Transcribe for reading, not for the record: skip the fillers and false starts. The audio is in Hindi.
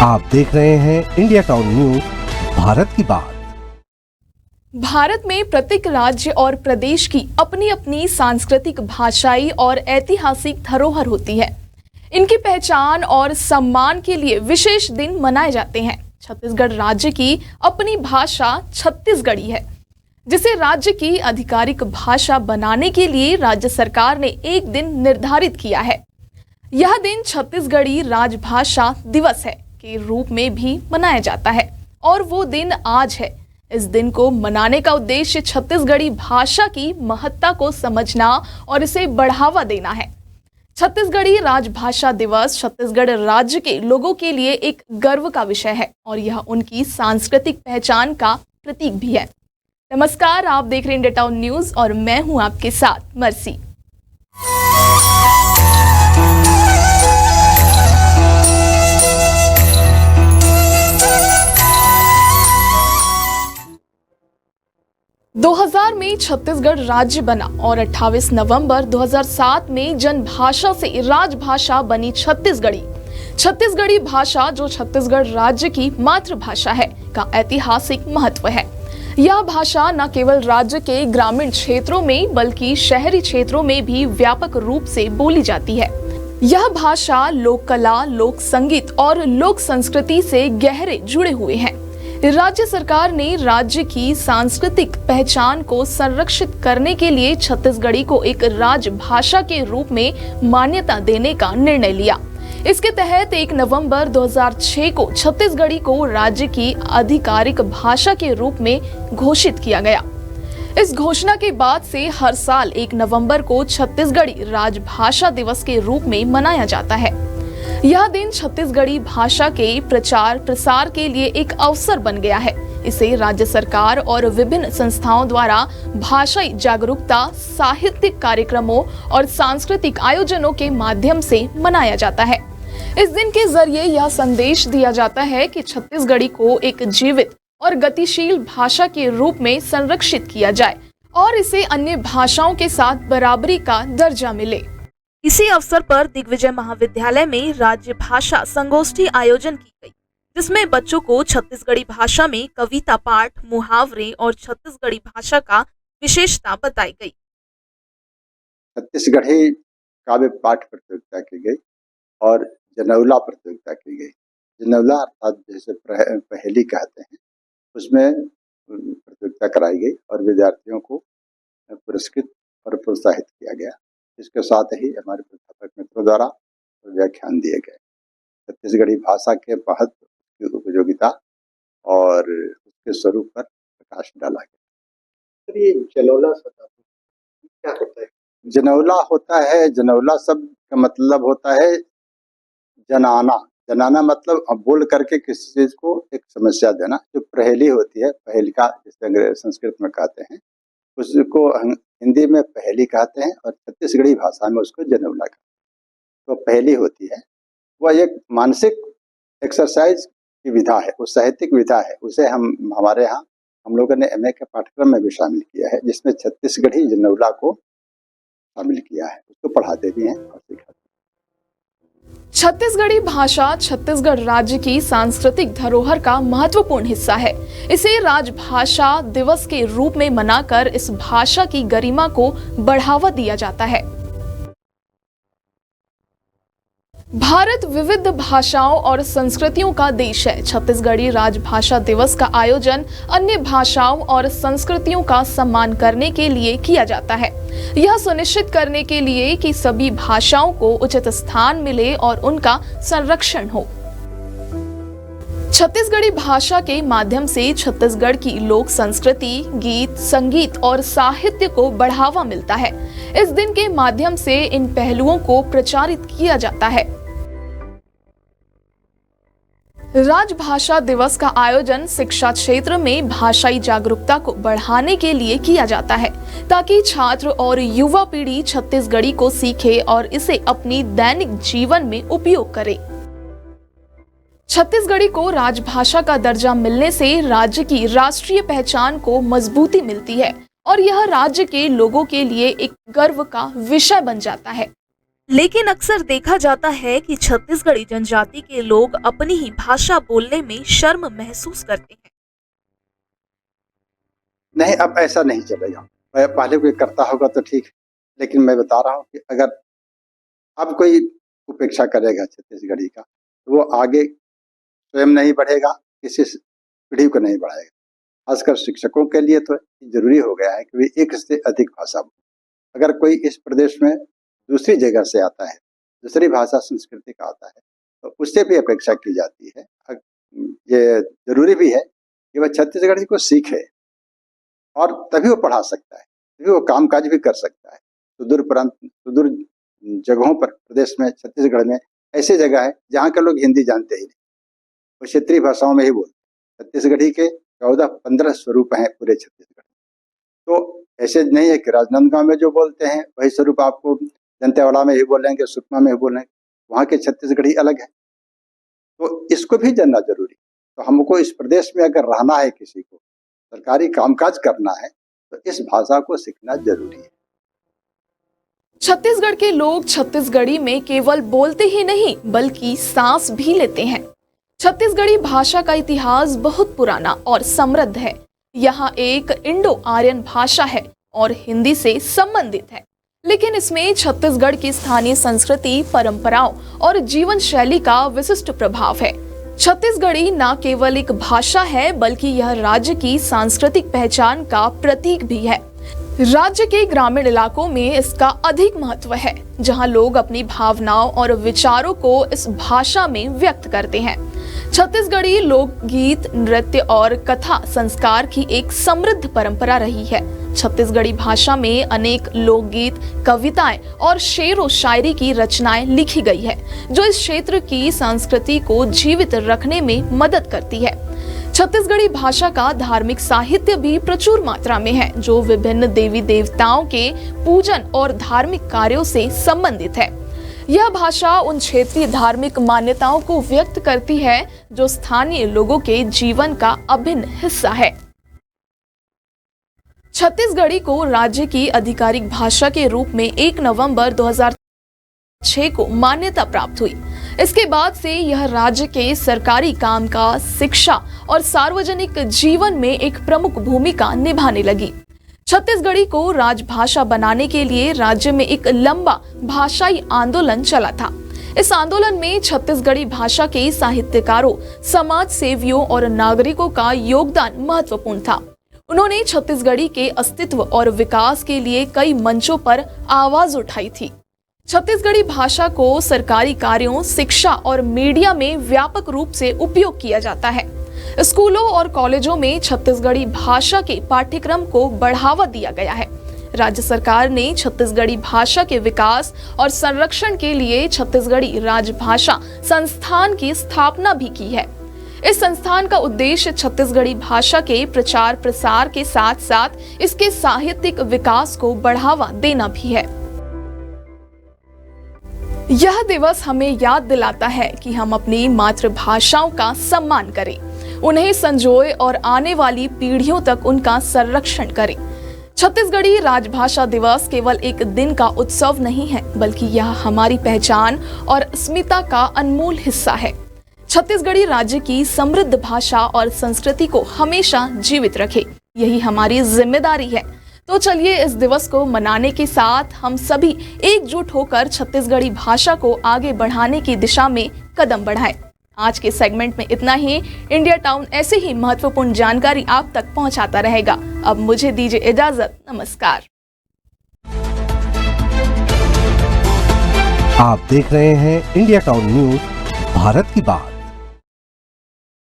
आप देख रहे हैं इंडिया टाउन न्यूज, भारत की बात। भारत में प्रत्येक राज्य और प्रदेश की अपनी अपनी सांस्कृतिक, भाषाई और ऐतिहासिक धरोहर होती है। इनकी पहचान और सम्मान के लिए विशेष दिन मनाए जाते हैं। छत्तीसगढ़ राज्य की अपनी भाषा छत्तीसगढ़ी है, जिसे राज्य की आधिकारिक भाषा बनाने के लिए राज्य सरकार ने एक दिन निर्धारित किया है। यह दिन छत्तीसगढ़ी राजभाषा दिवस है के रूप में भी मनाया जाता है और वो दिन आज है। इस दिन को मनाने का उद्देश्य छत्तीसगढ़ी भाषा की महत्ता को समझना और इसे बढ़ावा देना है। छत्तीसगढ़ी राजभाषा दिवस छत्तीसगढ़ राज्य के लोगों के लिए एक गर्व का विषय है और यह उनकी सांस्कृतिक पहचान का प्रतीक भी है। नमस्कार, आप देख रहे हैं इंडिया टाउन न्यूज और मैं हूं आपके साथ मर्सी। दो 2000 में छत्तीसगढ़ राज्य बना और 28 नवंबर 2007 में जनभाषा से राजभाषा बनी छत्तीसगढ़ी। छत्तीसगढ़ी भाषा, जो छत्तीसगढ़ राज्य की मातृभाषा है, का ऐतिहासिक महत्व है। यह भाषा न केवल राज्य के ग्रामीण क्षेत्रों में बल्कि शहरी क्षेत्रों में भी व्यापक रूप से बोली जाती है। यह भाषा लोक कला, लोक संगीत और लोक संस्कृति से गहरे जुड़े हुए हैं। राज्य सरकार ने राज्य की सांस्कृतिक पहचान को संरक्षित करने के लिए छत्तीसगढ़ी को एक राजभाषा के रूप में मान्यता देने का निर्णय लिया। इसके तहत 1 नवंबर 2006 को छत्तीसगढ़ी को राज्य की आधिकारिक भाषा के रूप में घोषित किया गया। इस घोषणा के बाद से हर साल 1 नवंबर को छत्तीसगढ़ी राजभाषा दिवस के रूप में मनाया जाता है। यह दिन छत्तीसगढ़ी भाषा के प्रचार प्रसार के लिए एक अवसर बन गया है। इसे राज्य सरकार और विभिन्न संस्थाओं द्वारा भाषाई जागरूकता, साहित्यिक कार्यक्रमों और सांस्कृतिक आयोजनों के माध्यम से मनाया जाता है। इस दिन के जरिए यह संदेश दिया जाता है कि छत्तीसगढ़ी को एक जीवित और गतिशील भाषा के रूप में संरक्षित किया जाए और इसे अन्य भाषाओं के साथ बराबरी का दर्जा मिले। इसी अवसर पर दिग्विजय महाविद्यालय में राज्य भाषा संगोष्ठी आयोजन की गई, जिसमें बच्चों को छत्तीसगढ़ी भाषा में कविता पाठ, मुहावरे और छत्तीसगढ़ी भाषा का विशेषता बताई गई। छत्तीसगढ़ी काव्य पाठ प्रतियोगिता की गई और जनौला प्रतियोगिता की गई। जनौला अर्थात जैसे पहेली कहते हैं, उसमें प्रतियोगिता कराई गई और विद्यार्थियों को पुरस्कृत और प्रोत्साहित किया गया। इसके साथ ही हमारे प्राध्यापक मित्रों द्वारा व्याख्यान दिए गए। छत्तीसगढ़ी भाषा के महत्व की उपयोगिता और उसके स्वरूप पर प्रकाश डाला गया। ये जनौला क्या होता है? जनौला शब्द का मतलब होता है जनाना। जनाना मतलब बोल करके किसी चीज को एक समस्या देना। जो पहेली होती है, पहेलिका जिसे संस्कृत में कहते हैं, उसको हिंदी में पहेली कहते हैं और छत्तीसगढ़ी भाषा में उसको जनौला कहते हैं। तो पहेली होती है, वह एक मानसिक एक्सरसाइज की विधा है, वो साहित्यिक विधा है। उसे हमारे यहाँ हम लोगों ने MA के पाठ्यक्रम में भी शामिल किया है, जिसमें छत्तीसगढ़ी जनौला को शामिल किया है। उसको पढ़ाते भी हैं और सिखाते हैं। छत्तीसगढ़ी भाषा छत्तीसगढ़ राज्य की सांस्कृतिक धरोहर का महत्वपूर्ण हिस्सा है। इसे राजभाषा दिवस के रूप में मनाकर इस भाषा की गरिमा को बढ़ावा दिया जाता है। भारत विविध भाषाओं और संस्कृतियों का देश है। छत्तीसगढ़ी राजभाषा दिवस का आयोजन अन्य भाषाओं और संस्कृतियों का सम्मान करने के लिए किया जाता है। यह सुनिश्चित करने के लिए कि सभी भाषाओं को उचित स्थान मिले और उनका संरक्षण हो। छत्तीसगढ़ी भाषा के माध्यम से छत्तीसगढ़ की लोक संस्कृति, गीत, संगीत और साहित्य को बढ़ावा मिलता है। इस दिन के माध्यम से इन पहलुओं को प्रचारित किया जाता है। राजभाषा दिवस का आयोजन शिक्षा क्षेत्र में भाषाई जागरूकता को बढ़ाने के लिए किया जाता है, ताकि छात्र और युवा पीढ़ी छत्तीसगढ़ी को सीखे और इसे अपनी दैनिक जीवन में उपयोग करे। छत्तीसगढ़ी को राजभाषा का दर्जा मिलने से राज्य की राष्ट्रीय पहचान को मजबूती मिलती है और यह राज्य के लोगों के लिए एक गर्व का विषय बन जाता है। लेकिन अक्सर देखा जाता है कि छत्तीसगढ़ी जनजाति के लोग अपनी ही भाषा बोलने में शर्म महसूस करते हैं। नहीं, अब ऐसा नहीं चलेगा। पहले कोई करता होगा तो ठीक, लेकिन मैं बता रहा हूँ कि अगर अब कोई उपेक्षा करेगा छत्तीसगढ़ी का, तो वो आगे स्वयं नहीं बढ़ेगा, किसी पीढ़ी को नहीं बढ़ाएगा। खासकर शिक्षकों के लिए तो जरूरी हो गया है कि वे एक से अधिक भाषा बोले। अगर कोई इस प्रदेश में दूसरी जगह से आता है, दूसरी भाषा संस्कृति का आता है, तो उससे भी अपेक्षा की जाती है। ये जरूरी भी है कि वह छत्तीसगढ़ी को सीखे और तभी वो पढ़ा सकता है, तभी वो कामकाज भी कर सकता है। सुदूर जगहों पर प्रदेश में, छत्तीसगढ़ में ऐसी जगह है जहाँ के लोग हिंदी जानते ही नहीं, वो क्षेत्रीय भाषाओं में ही बोलते। छत्तीसगढ़ी के 14-15 स्वरूप हैं पूरे छत्तीसगढ़ में। तो ऐसे नहीं है कि राजनांदगांव में जो बोलते हैं वही स्वरूप आपको दंतेवाड़ा में ही बोलेंगे, सुकमा में ही बोलेंगे, वहाँ के छत्तीसगढ़ी अलग है। तो इसको भी जानना जरूरी। तो हमको इस प्रदेश में अगर रहना है, किसी को सरकारी कामकाज करना है, तो इस भाषा को सीखना जरूरी है। छत्तीसगढ़ के लोग छत्तीसगढ़ी में केवल बोलते ही नहीं बल्कि सांस भी लेते हैं। छत्तीसगढ़ी भाषा का इतिहास बहुत पुराना और समृद्ध है। यहाँ एक इंडो आर्यन भाषा है और हिंदी से संबंधित है, लेकिन इसमें छत्तीसगढ़ की स्थानीय संस्कृति, परंपराओं और जीवन शैली का विशिष्ट प्रभाव है। छत्तीसगढ़ी न केवल एक भाषा है बल्कि यह राज्य की सांस्कृतिक पहचान का प्रतीक भी है। राज्य के ग्रामीण इलाकों में इसका अधिक महत्व है, जहां लोग अपनी भावनाओं और विचारों को इस भाषा में व्यक्त करते हैं। छत्तीसगढ़ी लोकगीत, नृत्य और कथा संस्कार की एक समृद्ध परंपरा रही है। छत्तीसगढ़ी भाषा में अनेक लोकगीत, कविताएं और शेर व शायरी की रचनाएं लिखी गई है, जो इस क्षेत्र की संस्कृति को जीवित रखने में मदद करती है। छत्तीसगढ़ी भाषा का धार्मिक साहित्य भी प्रचुर मात्रा में है, जो विभिन्न देवी देवताओं के पूजन और धार्मिक कार्यों से संबंधित है। यह भाषा उन क्षेत्रीय धार्मिक मान्यताओं को व्यक्त करती है जो स्थानीय लोगों के जीवन का अभिन्न हिस्सा है। छत्तीसगढ़ी को राज्य की आधिकारिक भाषा के रूप में 1 नवंबर 2006 को मान्यता प्राप्त हुई। इसके बाद से यह राज्य के सरकारी कामकाज, शिक्षा और सार्वजनिक जीवन में एक प्रमुख भूमिका निभाने लगी। छत्तीसगढ़ी को राजभाषा बनाने के लिए राज्य में एक लंबा भाषाई आंदोलन चला था। इस आंदोलन में छत्तीसगढ़ी भाषा के साहित्यकारों, समाज सेवियों और नागरिकों का योगदान महत्वपूर्ण था। उन्होंने छत्तीसगढ़ी के अस्तित्व और विकास के लिए कई मंचों पर आवाज उठाई थी। छत्तीसगढ़ी भाषा को सरकारी कार्यों, शिक्षा और मीडिया में व्यापक रूप से उपयोग किया जाता है। स्कूलों और कॉलेजों में छत्तीसगढ़ी भाषा के पाठ्यक्रम को बढ़ावा दिया गया है। राज्य सरकार ने छत्तीसगढ़ी भाषा के विकास और संरक्षण के लिए छत्तीसगढ़ी राजभाषा संस्थान की स्थापना भी की है। इस संस्थान का उद्देश्य छत्तीसगढ़ी भाषा के प्रचार प्रसार के साथ साथ इसके साहित्यिक विकास को बढ़ावा देना भी है। यह दिवस हमें याद दिलाता है कि हम अपनी मातृभाषाओं का सम्मान करें, उन्हें संजोए और आने वाली पीढ़ियों तक उनका संरक्षण करें। छत्तीसगढ़ी राजभाषा दिवस केवल एक दिन का उत्सव नहीं है, बल्कि यह हमारी पहचान और अस्मिता का अनमोल हिस्सा है। छत्तीसगढ़ी राज्य की समृद्ध भाषा और संस्कृति को हमेशा जीवित रखे, यही हमारी जिम्मेदारी है। तो चलिए इस दिवस को मनाने के साथ हम सभी एकजुट होकर छत्तीसगढ़ी भाषा को आगे बढ़ाने की दिशा में कदम बढ़ाएं। आज के सेगमेंट में इतना ही। इंडिया टाउन ऐसे ही महत्वपूर्ण जानकारी आप तक पहुंचाता रहेगा। अब मुझे दीजिए इजाजत। नमस्कार। आप देख रहे हैं इंडिया टाउन न्यूज, भारत की बात।